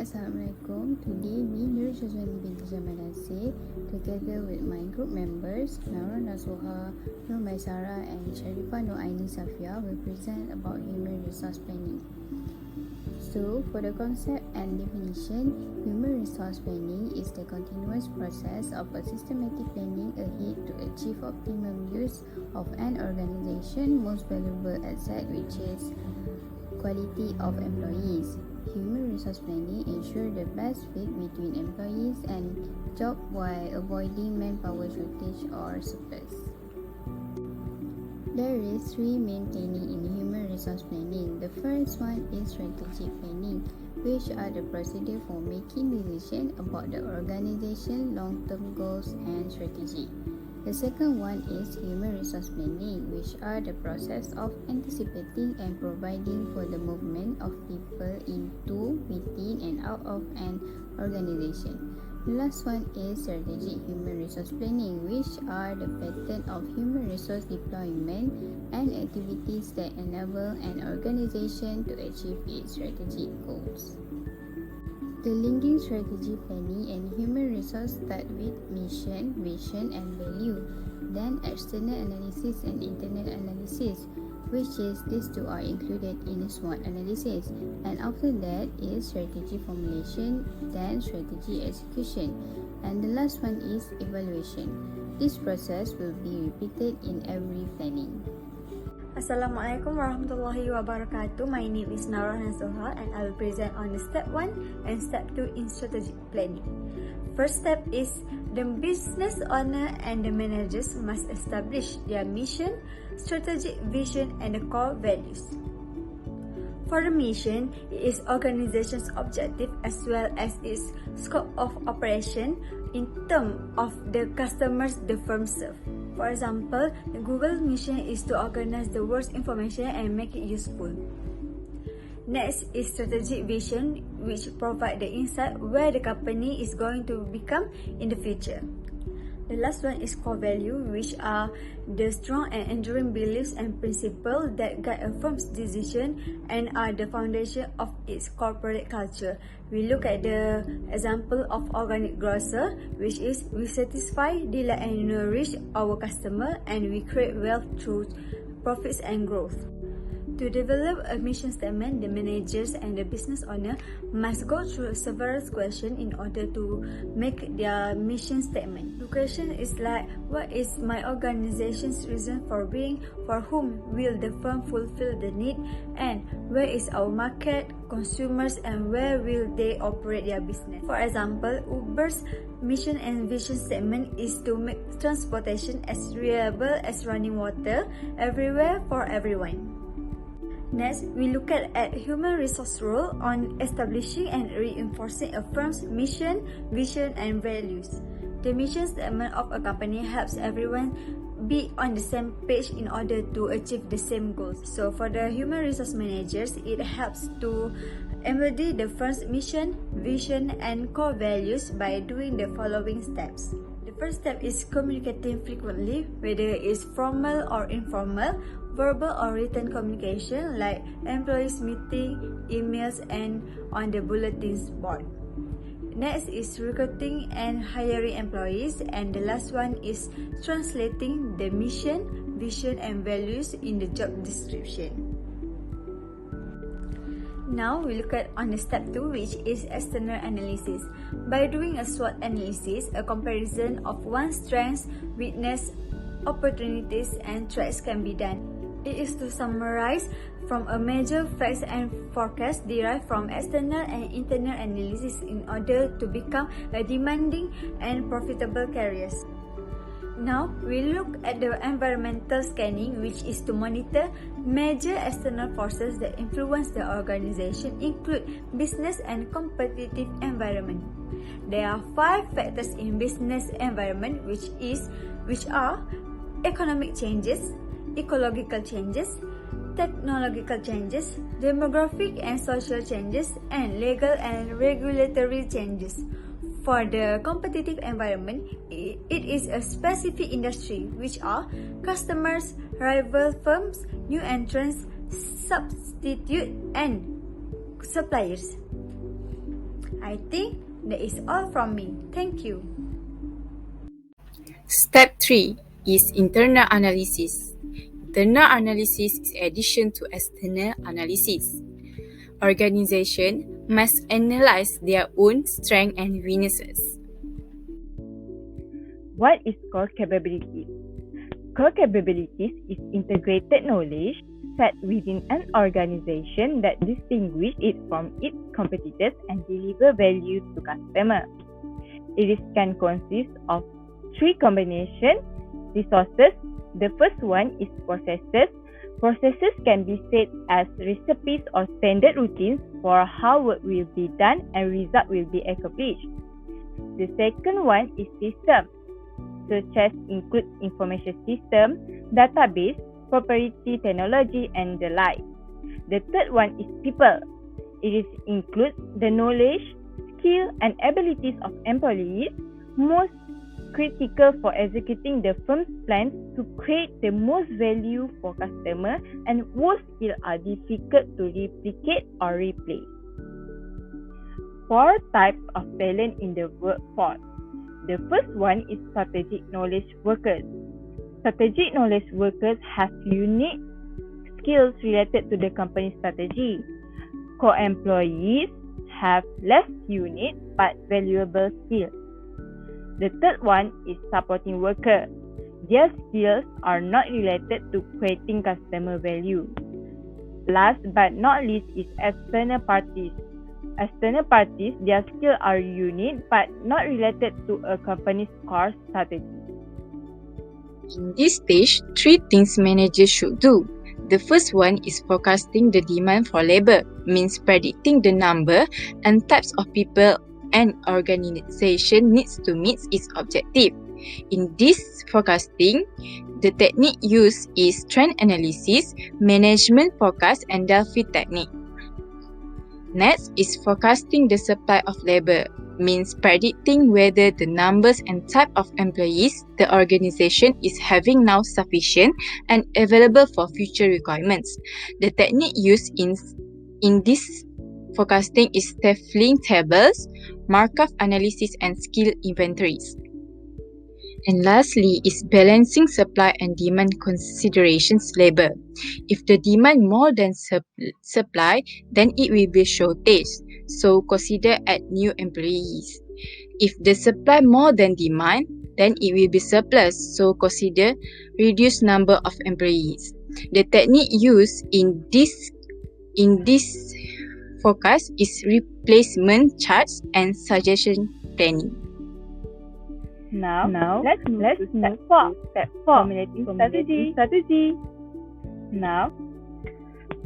Assalamualaikum. Today, me, SYAZWANI binti JAMAL, together with my group members, Naurah, Nasuha, MAISARAH and SHARIFAH, AINI, SAFIAH will present about human resource planning. So, for the concept and definition, human resource planning is the continuous process of a systematic planning ahead to achieve optimum use of an organization most valuable asset, which is quality of employees. Human resource planning ensures the best fit between employees and job while avoiding manpower shortage or surplus. There is three main planning in human resource planning. The first one is strategic planning, which are the procedure for making decisions about the organization, long-term goals and strategy. The second one is human resource planning, which are the process of anticipating and providing for the movement of people into, within and out of an organization. The last one is strategic human resource planning, which are the pattern of human resource deployment and activities that enable an organization to achieve its strategic goals. The linking strategy planning and human resource start with mission, vision and value, then external analysis and internal analysis, which is these two are included in SWOT analysis, and after that is strategy formulation, then strategy execution, and the last one is evaluation. This process will be repeated in every planning. Assalamualaikum warahmatullahi wabarakatuh. My name is Naurah and I will present on the step 1 and step 2 in strategic planning. First step is the business owner and the managers must establish their mission, strategic vision and the core values. For the mission, it is organization's objective as well as its scope of operation in terms of the customers the firm serves. For example, the Google mission is to organize the world's information and make it useful. Next is strategic vision, which provides the insight where the company is going to become in the future. The last one is core value, which are the strong and enduring beliefs and principles that guide a firm's decision and are the foundation of its corporate culture. We look at the example of organic grocer, which is we satisfy, delight and nourish our customer and we create wealth through profits and growth. To develop a mission statement, the managers and the business owner must go through several questions in order to make their mission statement. The question is like, what is my organization's reason for being, for whom will the firm fulfill the need, and where is our market, consumers, and where will they operate their business. For example, Uber's mission and vision statement is to make transportation as reliable as running water everywhere for everyone. Next, we look at human resource role on establishing and reinforcing a firm's mission, vision, and values. The mission statement of a company helps everyone be on the same page in order to achieve the same goals. So for the human resource managers, it helps to embody the firm's mission, vision, and core values by doing the following steps. The first step is communicating frequently, whether it is formal or informal, verbal or written communication like employees meeting, emails, and on the bulletins board. Next is recruiting and hiring employees, and the last one is translating the mission, vision, and values in the job description. Now we look at on the step 2, which is external analysis. By doing a SWOT analysis, a comparison of one's strengths, weakness, opportunities, and threats can be done. It is to summarize from a major facts and forecasts derived from external and internal analysis in order to become a demanding and profitable careers. Now, we look at the environmental scanning, which is to monitor major external forces that influence the organization, include business and competitive environment. There are 5 factors in business environment, which are economic changes, ecological changes, technological changes, demographic and social changes, and legal and regulatory changes. For the competitive environment, it is a specific industry, which are customers, rival firms, new entrants, substitute, and suppliers. I think that is all from me. Thank you. Step 3 is internal analysis. Internal analysis is addition to external analysis. Organization must analyze their own strengths and weaknesses. What is core capabilities? Core capabilities is integrated knowledge set within an organization that distinguish it from its competitors and deliver value to customers. Can consist of three combination resources. The first one is processes. Processes can be said as recipes or standard routines for how work will be done and result will be accomplished. The second one is systems, such as include information system, database, proprietary technology, and the like. The third one is people. Includes the knowledge, skill, and abilities of employees, most critical for executing the firm's plans to create the most value for customers, and most skills are difficult to replicate or replace. 4 types of talent in the workforce. The first one is strategic knowledge workers. Strategic knowledge workers have unique skills related to the company strategy. Core employees have less unique but valuable skills. The third one is supporting worker. Their skills are not related to creating customer value. Last but not least is external parties. External parties, their skills are unique but not related to a company's core strategy. In this stage, 3 things managers should do. The first one is forecasting the demand for labor, means predicting the number and types of people an organization needs to meet its objective. In this forecasting, the technique used is trend analysis, management forecast, and Delphi technique. Next is forecasting the supply of labor, means predicting whether the numbers and type of employees the organization is having now sufficient and available for future requirements. The technique used in this forecasting is staffing tables, Markov analysis, and skill inventories. And lastly is balancing supply and demand considerations labor. If the demand more than supply, then it will be shortage, so consider add new employees. If the supply more than demand, then it will be surplus, so consider reduced number of employees. The technique used in this forecast is replacement charts and suggestion planning. Now let's move to step 4. Formulating strategy. Now,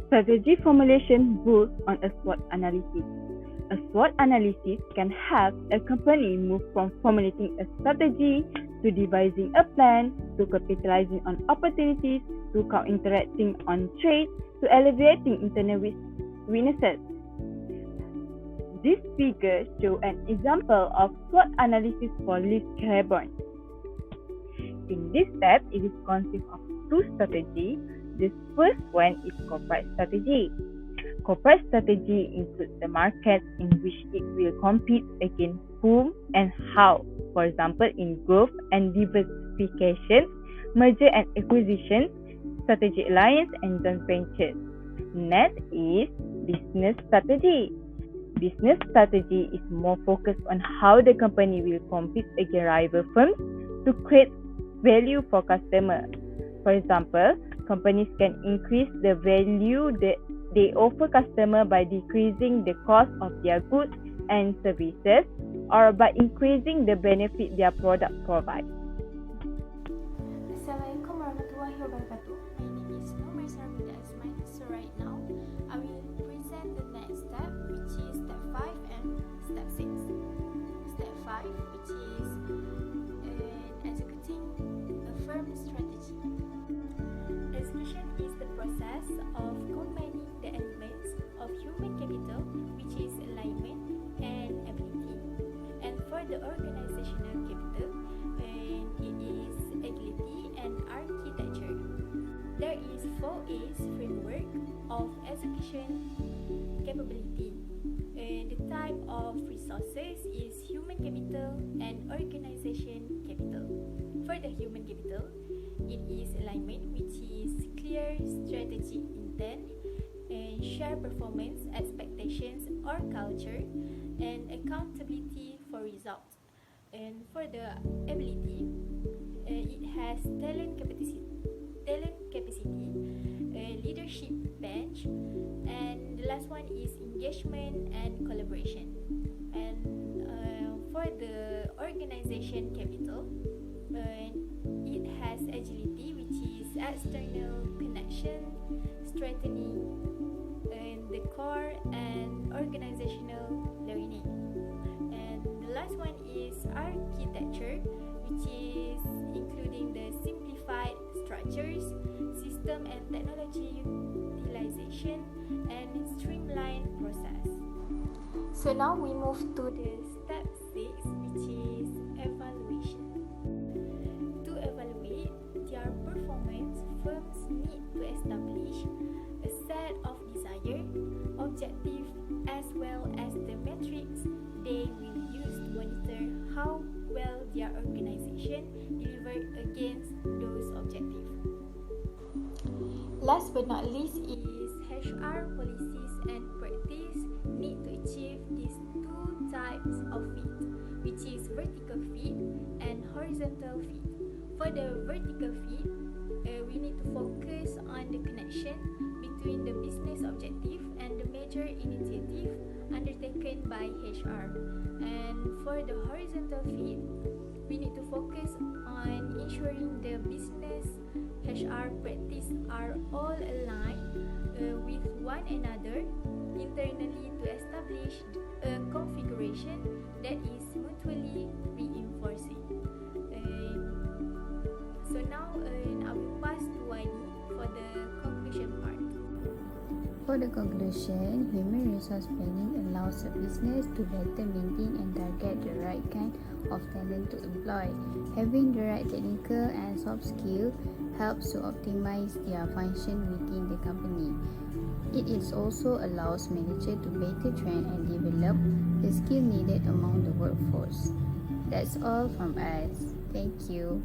strategy formulation builds on a SWOT analysis. A SWOT analysis can help a company move from formulating a strategy to devising a plan, to capitalizing on opportunities, to interacting on trade, to alleviating internal weaknesses. This figure shows an example of SWOT analysis for leaf carbon. In this step, it consists of 2 strategies. The first one is corporate strategy. Corporate strategy includes the markets in which it will compete against whom and how. For example, in growth and diversification, merger and acquisition, strategic alliance, and joint ventures. Next is business strategy. Business strategy is more focused on how the company will compete against rival firms to create value for customers. For example, companies can increase the value that they offer customers by decreasing the cost of their goods and services, or by increasing the benefit their product provides. Assalamualaikum warahmatullahi wabarakatuh. My name is MAISARAH. So right now, I will present the next step, which is step 5 and step 6. Step 5, which is executing a firm strategy. Execution is the process of combining the elements of human capital, which is alignment and ability. And for the organizational capital, it is agility and architecture. type of resources is human capital and organization capital. For the human capital, it is alignment, which is clear strategic intent and shared performance expectations or culture, and accountability for results. And for the ability, it has talent capacity, leadership bench, and the last one is engagement and collaboration. And for the organization capital, it has agility, which is external connection, strengthening, and the core and organizational learning. And the last one is architecture, which is including the simplified structures, system and technology utilization, and streamlined process. So now we move to the step 6, which is evaluation. To evaluate their performance, firms need to establish a set of desired objectives as well as the metrics they will use to monitor how well their organization delivered against those objectives. Last but not least is HR policies and practice need to achieve these two types of fit, which is vertical fit and horizontal fit. For the vertical fit, we need to focus on the connection between the business objective and the major initiative undertaken by HR. And for the horizontal fit, we need to focus on ensuring the business HR practice are all aligned with one another internally to establish a configuration that is mutually reinforcing. So now I will pass to AINI for the conclusion part. For the conclusion, human resource planning allows a business to better maintain and target the right kind of talent to employ. Having the right technical and soft skill helps to optimize their function within the company. It is also allows managers to better train and develop the skill needed among the workforce. That's all from us. Thank you.